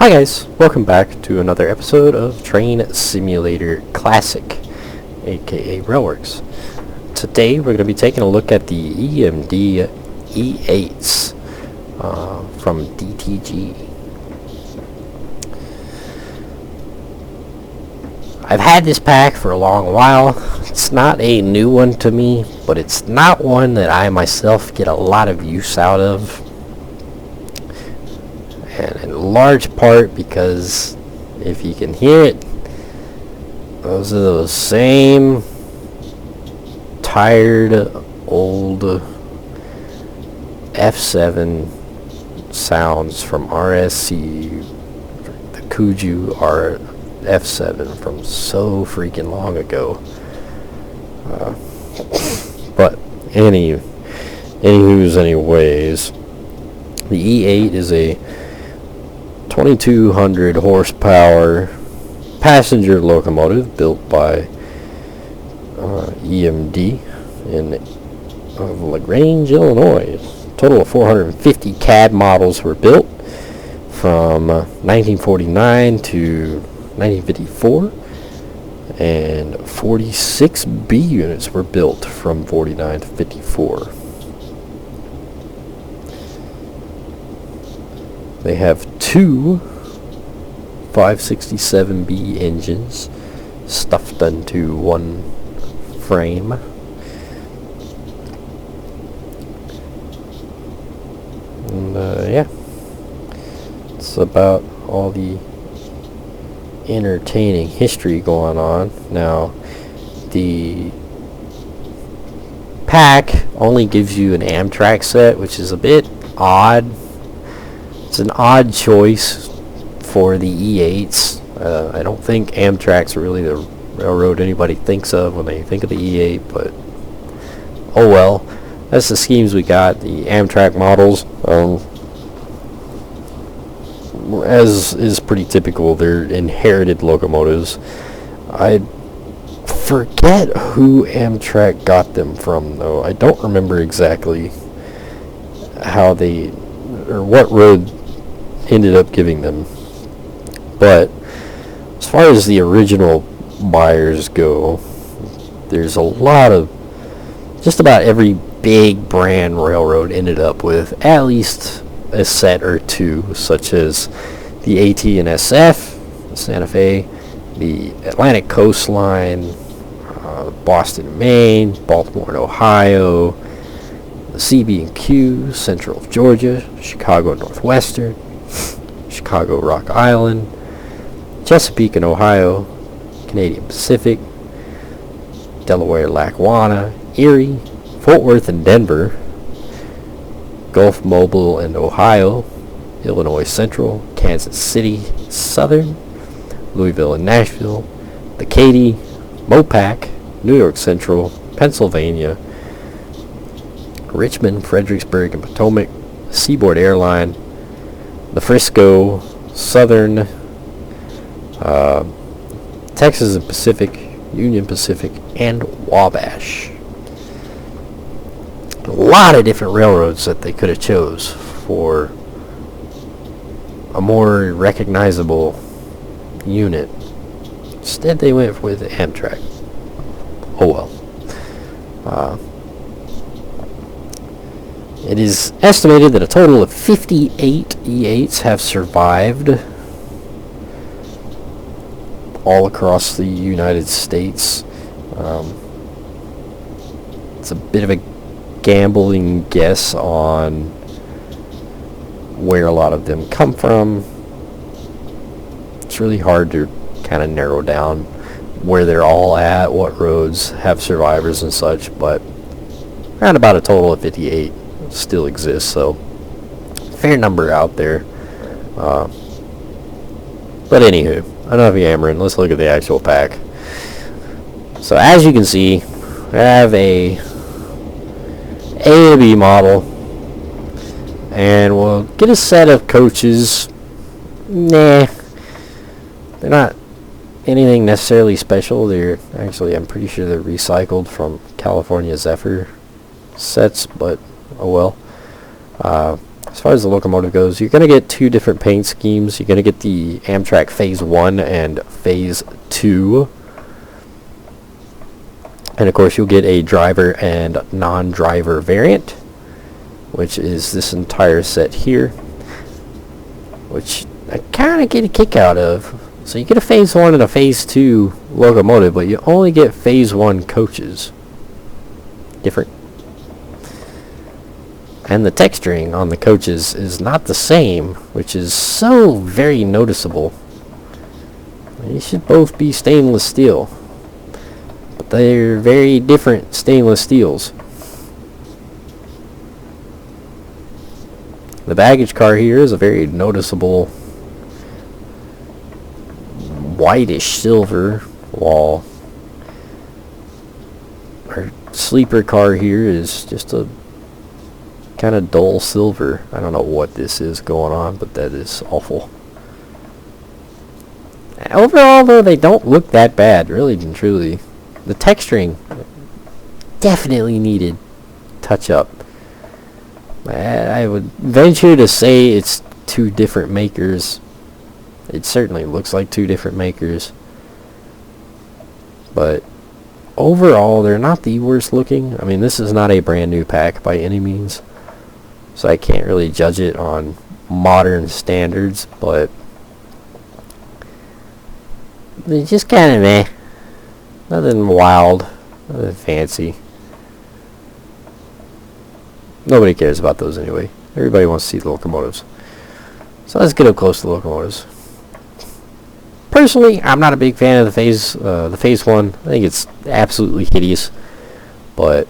Hi guys, welcome back to another episode of Train Simulator Classic, aka Railworks. Today we're going to be taking a look at the EMD E8s from DTG. I've had this pack for a long while. It's not a new one to me, but it's not one that I myself get a lot of use out of. And in large part because, if you can hear it, those are those same tired old F7 sounds from RSC, the Kuju F7 from so freaking long ago. But anyways, the E8 is a 2200 horsepower passenger locomotive built by EMD of LaGrange, Illinois. A total of 450 CAD models were built from 1949 to 1954, and 46 B units were built from 49 to 54. They have two 567B engines stuffed into one frame. And yeah, it's about all the entertaining history going on. Now, the pack only gives you an Amtrak set, which is a bit odd. It's an odd choice for the E8s. I don't think Amtrak's really the railroad anybody thinks of when they think of the E8, but oh well. That's the schemes we got. The Amtrak models, as is pretty typical, they're inherited locomotives. I forget who Amtrak got them from, though. I don't remember exactly how they, or what road ended up giving them. But as far as the original buyers go, there's a lot of, just about every big brand railroad ended up with at least a set or two, such as the AT and SF, the Santa Fe, the Atlantic Coastline, Boston, Maine, Baltimore and Ohio, the CB&Q, Central of Georgia, Chicago Northwestern, Chicago Rock Island, Chesapeake and Ohio, Canadian Pacific, Delaware Lackawanna, Erie, Fort Worth and Denver, Gulf Mobile and Ohio, Illinois Central, Kansas City Southern, Louisville and Nashville, the Katy, Mopac, New York Central, Pennsylvania, Richmond, Fredericksburg and Potomac, Seaboard Airline, the Frisco, Southern, Texas and Pacific, Union Pacific, and Wabash. A lot of different railroads that they could have chose for a more recognizable unit. Instead, they went with Amtrak. Oh well. It is estimated that a total of 58 E8s have survived all across the United States. It's a bit of a gambling guess on where a lot of them come from. It's really hard to kind of narrow down where they're all at, what roads have survivors and such, but around about a total of 58 still exists, so fair number out there. But anywho, enough yammering. Let's look at the actual pack. So as you can see, I have a to B model, and we'll get a set of coaches. They're not anything necessarily special. They're actually, I'm pretty sure they're recycled from California Zephyr sets, but oh well. as far as the locomotive goes, you're going to get two different paint schemes. You're going to get the Amtrak Phase 1 and Phase 2. And of course you'll get a driver and non-driver variant, which is this entire set here, which I kind of get a kick out of. So you get a Phase 1 and a Phase 2 locomotive, but you only get Phase 1 coaches. Different. And the texturing on the coaches is not the same, which is so very noticeable. These should both be stainless steel, but they're very different stainless steels. The baggage car here is a very noticeable whitish silver, while our sleeper car here is just a kind of dull silver. I don't know what this is going on, but that is awful. Overall, though, they don't look that bad, really and truly. The texturing definitely needed touch up. I would venture to say it's two different makers. It certainly looks like two different makers. But overall, they're not the worst looking. I mean, this is not a brand new pack by any means, so I can't really judge it on modern standards, but they're just kind of meh. Nothing wild, nothing fancy. Nobody cares about those anyway. Everybody wants to see the locomotives. So let's get up close to the locomotives. Personally, I'm not a big fan of the Phase 1. I think it's absolutely hideous. But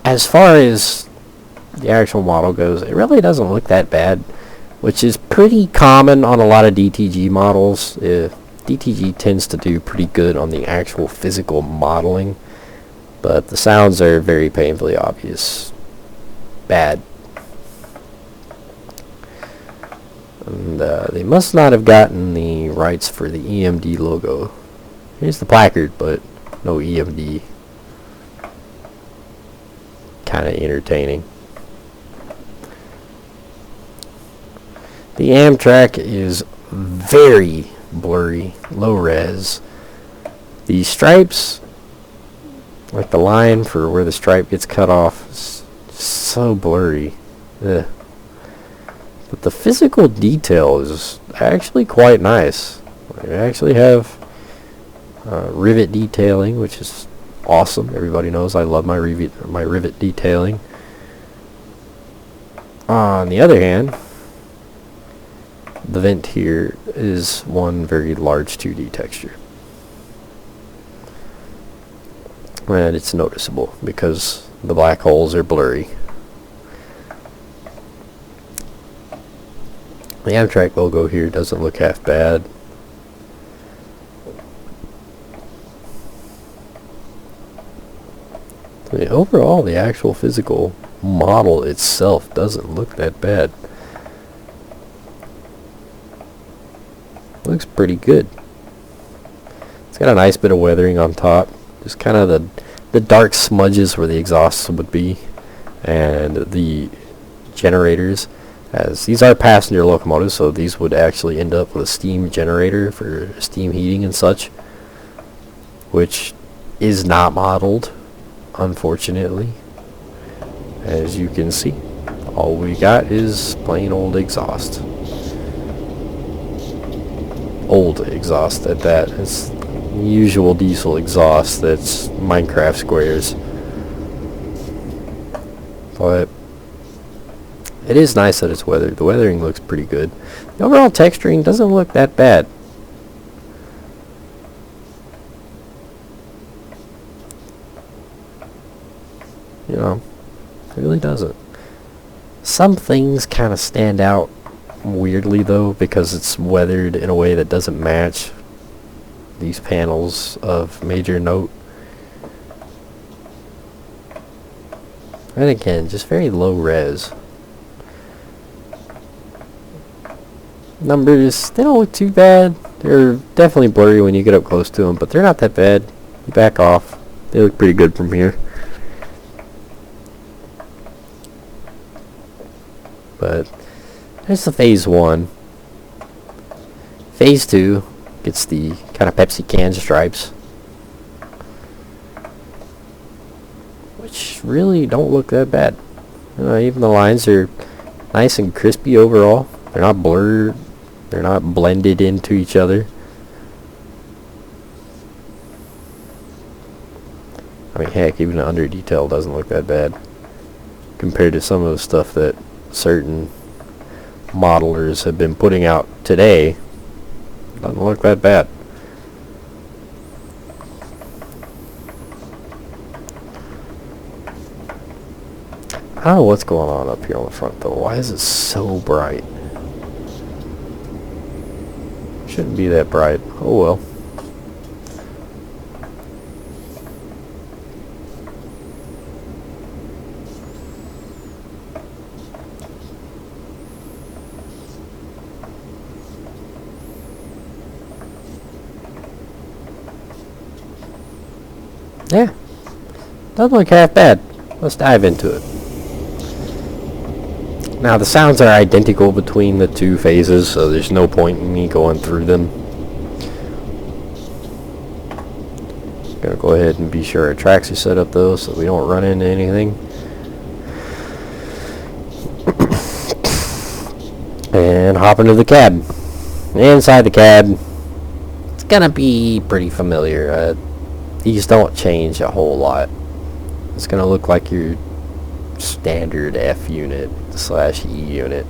as far as the actual model goes, it really doesn't look that bad, which is pretty common on a lot of DTG models. DTG tends to do pretty good on the actual physical modeling, but the sounds are very painfully obvious. Bad. And they must not have gotten the rights for the EMD logo. Here's the placard, but no EMD. Kind of entertaining. The Amtrak is very blurry, low res. The stripes, like the line for where the stripe gets cut off, is so blurry. Ugh. But the physical detail is actually quite nice. I actually have rivet detailing, which is awesome. Everybody knows I love my rivet detailing. On the other hand, the vent here is one very large 2D texture. And it's noticeable because the black holes are blurry. The Amtrak logo here doesn't look half bad. Overall, the actual physical model itself doesn't look that bad. Looks pretty good. It's got a nice bit of weathering on top. Just kind of the dark smudges where the exhausts would be, and the generators. As these are passenger locomotives, so these would actually end up with a steam generator for steam heating and such, which is not modeled, unfortunately. As you can see, all we got is plain old exhaust. Old exhaust at that. It's usual diesel exhaust that's Minecraft squares. But it is nice that it's weathered. The weathering looks pretty good. The overall texturing doesn't look that bad. You know, it really doesn't. Some things kind of stand out weirdly though, because it's weathered in a way that doesn't match these panels of major note. And again, just very low res. Numbers, they don't look too bad. They're definitely blurry when you get up close to them, but they're not that bad. You back off. They look pretty good from here. There's the phase 1. Phase 2 gets the kind of Pepsi can stripes, which really don't look that bad. Even the lines are nice and crispy overall. They're not blurred. They're not blended into each other. I mean, heck, even the under detail doesn't look that bad compared to some of the stuff that certain modelers have been putting out today. Doesn't look that bad. I don't know what's going on up here on the front though. Why is it so bright? Shouldn't be that bright. Oh well. Yeah, doesn't look half bad. Let's dive into it. Now the sounds are identical between the two phases, so there's no point in me going through them. Gonna go ahead and be sure our tracks are set up though, so we don't run into anything. And hop into the cab. Inside the cab, it's gonna be pretty familiar. These don't change a whole lot. It's gonna look like your standard F unit / E unit.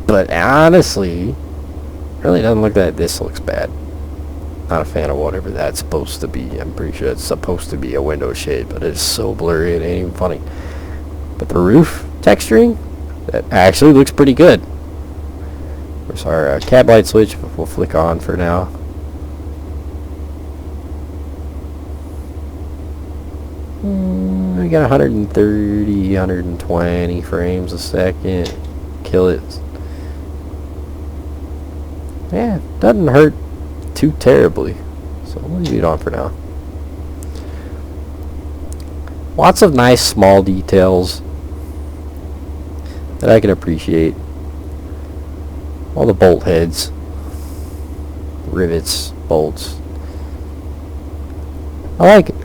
But honestly, really doesn't look that this looks bad. Not a fan of whatever that's supposed to be. I'm pretty sure it's supposed to be a window shade, but it's so blurry it ain't even funny. But the roof texturing, that actually looks pretty good. Where's our cab light switch? We'll flick on for now. We got 130, 120 frames a second. Kill it. Yeah, doesn't hurt too terribly. So we'll leave it on for now. Lots of nice small details that I can appreciate. All the bolt heads, rivets, bolts. I like it.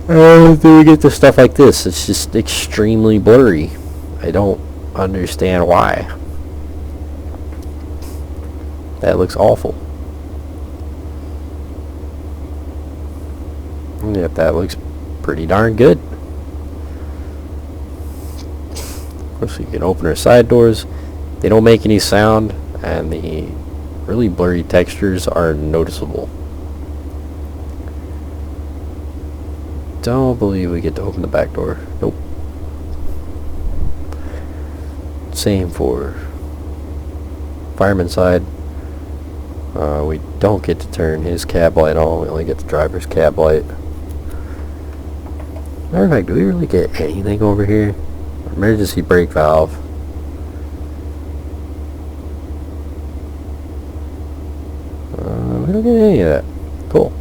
Then we get to stuff like this. It's just extremely blurry. I don't understand why. That looks awful. And yet that looks pretty darn good. Of course, we can open our side doors. They don't make any sound, and the really blurry textures are noticeable. Don't believe we get to open the back door. Nope. Same for fireman's side. We don't get to turn his cab light on. We only get the driver's cab light. Matter of fact, do we really get anything over here? Emergency brake valve. We don't get any of that. Cool.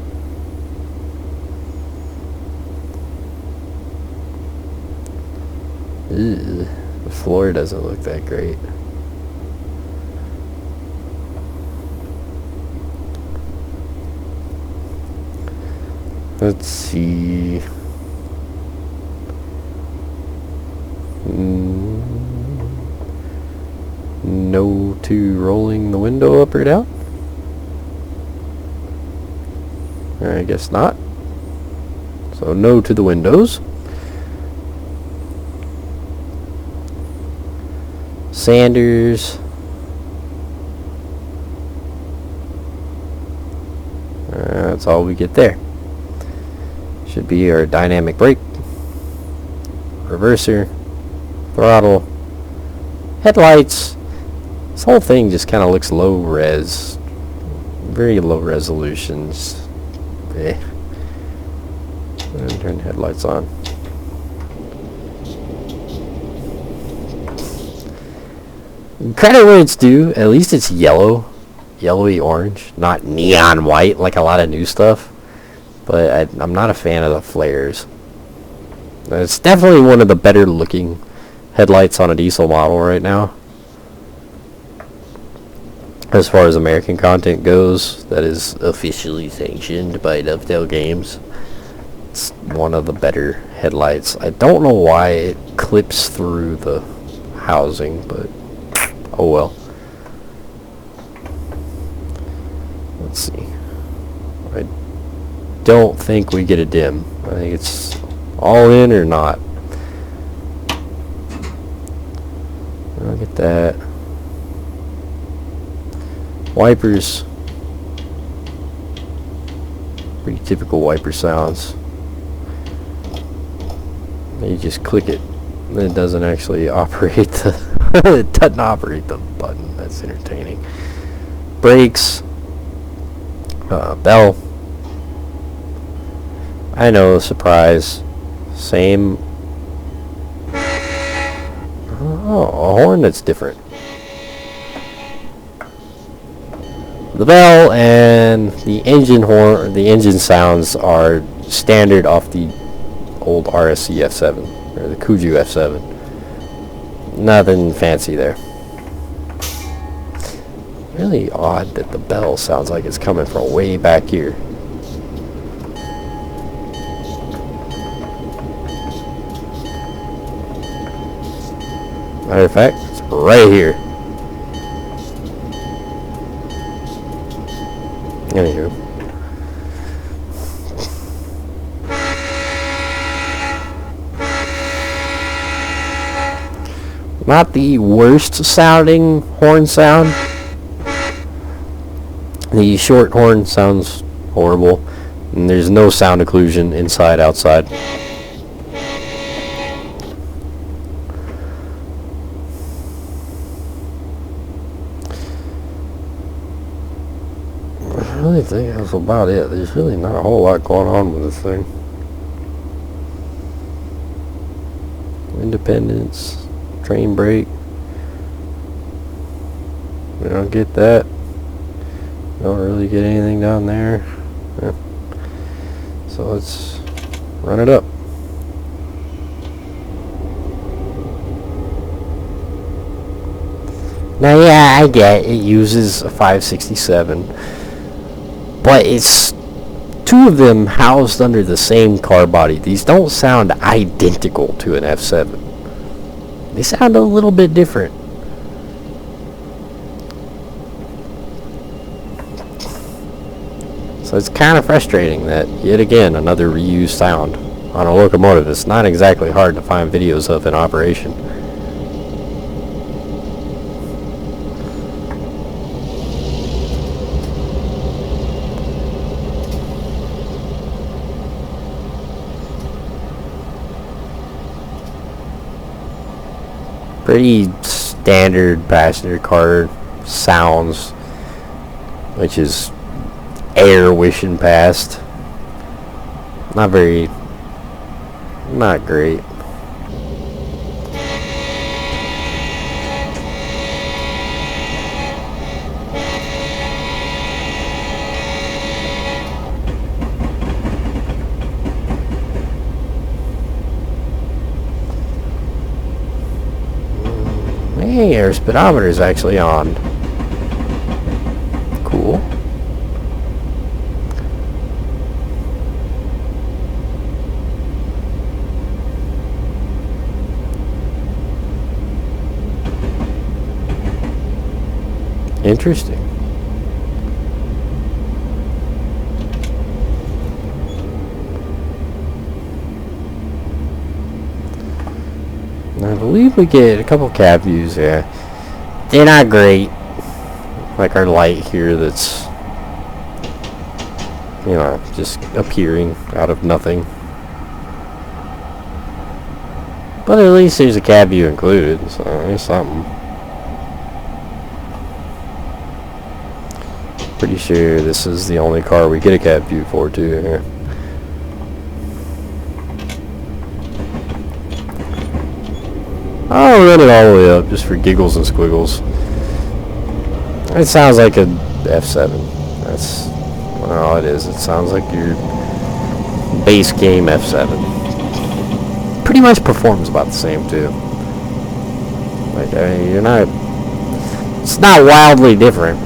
Ew, the floor doesn't look that great. Let's see. No to rolling the window up or down? I guess not. So no to the windows. Sanders. That's all we get there. Should be our dynamic brake, reverser, throttle, headlights. This whole thing just kind of looks low res, very low resolutions. And turn the headlights on. Credit where it's due. At least it's yellow, yellowy orange, not neon white like a lot of new stuff. But I'm not a fan of the flares. It's definitely one of the better looking headlights on a diesel model right now. As far as American content goes, that is officially sanctioned by Dovetail Games. It's one of the better headlights. I don't know why it clips through the housing, but oh well. Let's see. I don't think we get a dim. I think it's all in or not. Look at that. Wipers. Pretty typical wiper sounds. You just click it, and it doesn't actually operate the it doesn't operate the button. That's entertaining. Brakes. Bell. I know, surprise. Same. Oh, a horn that's different. The bell and the engine horn, the engine sounds are standard off the old RSC F7 or the Kuju F7. Nothing fancy there. Really odd that the bell sounds like it's coming from way back here. Matter of fact, it's right here. Anywho. Not the worst sounding horn sound. The short horn sounds horrible, and there's no sound occlusion inside, outside. I really think that's about it. There's really not a whole lot going on with this thing. Independence, train brake. We don't get that. Don't really get anything down there. Yeah. So let's run it up. Now, yeah, I get it uses a 567, but it's two of them housed under the same car body. These don't sound identical to an F7. They sound a little bit different. So it's kind of frustrating that, yet again, another reused sound on a locomotive. It's not exactly hard to find videos of in operation. Pretty standard passenger car sounds, which is air wishing past. Not great. Hey, our speedometer is actually on. Cool. Interesting. I believe we get a couple cab views there. They're not great. Like our light here that's, you know, just appearing out of nothing. But at least there's a cab view included, so there's something. Pretty sure this is the only car we get a cab view for too here. I'll run it all the way up just for giggles and squiggles. It sounds like a F7. That's all it is. It sounds like your base game F7. pretty much performs about the same too. Like, I mean, it's not wildly different.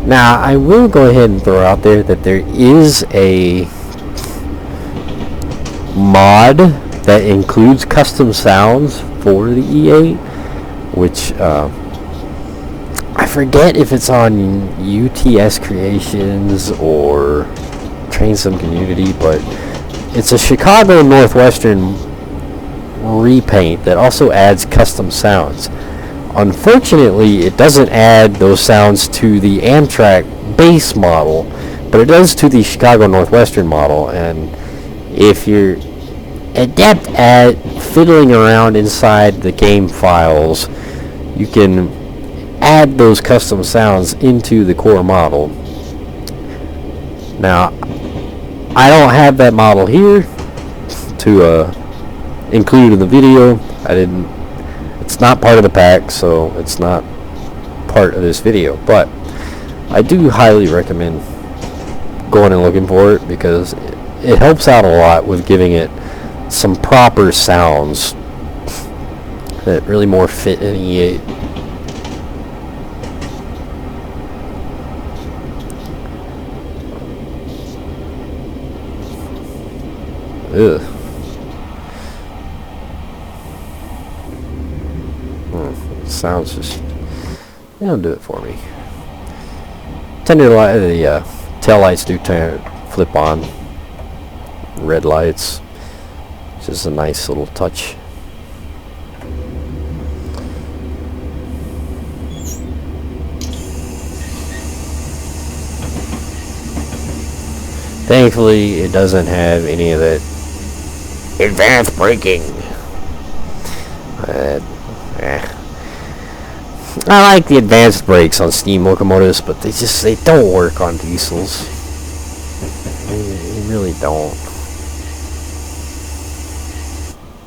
Now, I will go ahead and throw out there that there is a mod that includes custom sounds for the E8, which I forget if it's on UTS Creations or Train Sim Community, but it's a Chicago Northwestern repaint that also adds custom sounds. Unfortunately, it doesn't add those sounds to the Amtrak base model, but it does to the Chicago Northwestern model. And if you're adept at fiddling around inside the game files, you can add those custom sounds into the core model. Now, I don't have that model here to include in the video. It's not part of the pack, so it's not part of this video, but I do highly recommend going and looking for it, because it helps out a lot with giving it some proper sounds that really more fit an E8. Ugh. Sounds just, they don't do it for me. The tail lights do flip on. Red lights, just a nice little touch. Thankfully, it doesn't have any of that advanced braking. I like the advanced brakes on steam locomotives, but they don't work on diesels. They really don't.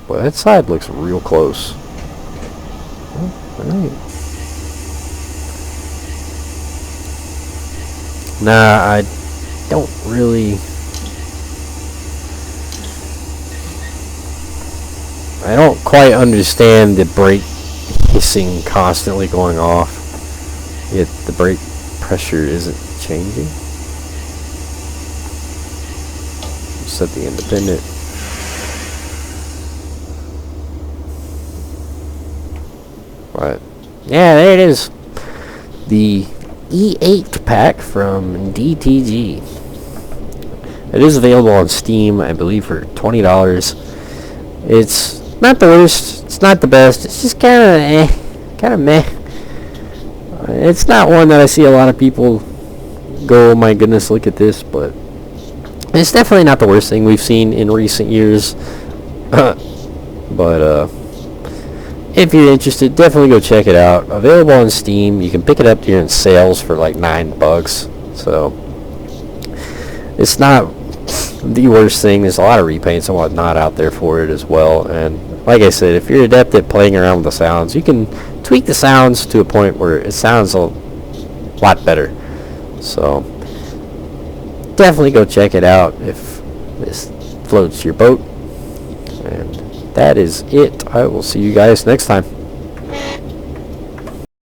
But that side looks real close. Alright. Nah, I don't really... I don't quite understand the brake hissing constantly going off, yet the brake pressure isn't changing. Set the independent. But yeah, there it is, the E8 pack from DTG. It is available on Steam, I believe, for $20. It's not the worst, it's not the best, it's just kind of meh. It's not one that I see a lot of people go, oh my goodness, look at this, but it's definitely not the worst thing we've seen in recent years. But if you're interested, definitely go check it out. Available on Steam. You can pick it up during sales for like $9. So it's not the worst thing. There's a lot of repaints and whatnot out there for it as well. And like I said, if you're adept at playing around with the sounds, you can tweak the sounds to a point where it sounds a lot better. So definitely go check it out if this floats your boat. And that is it. I will see you guys next time.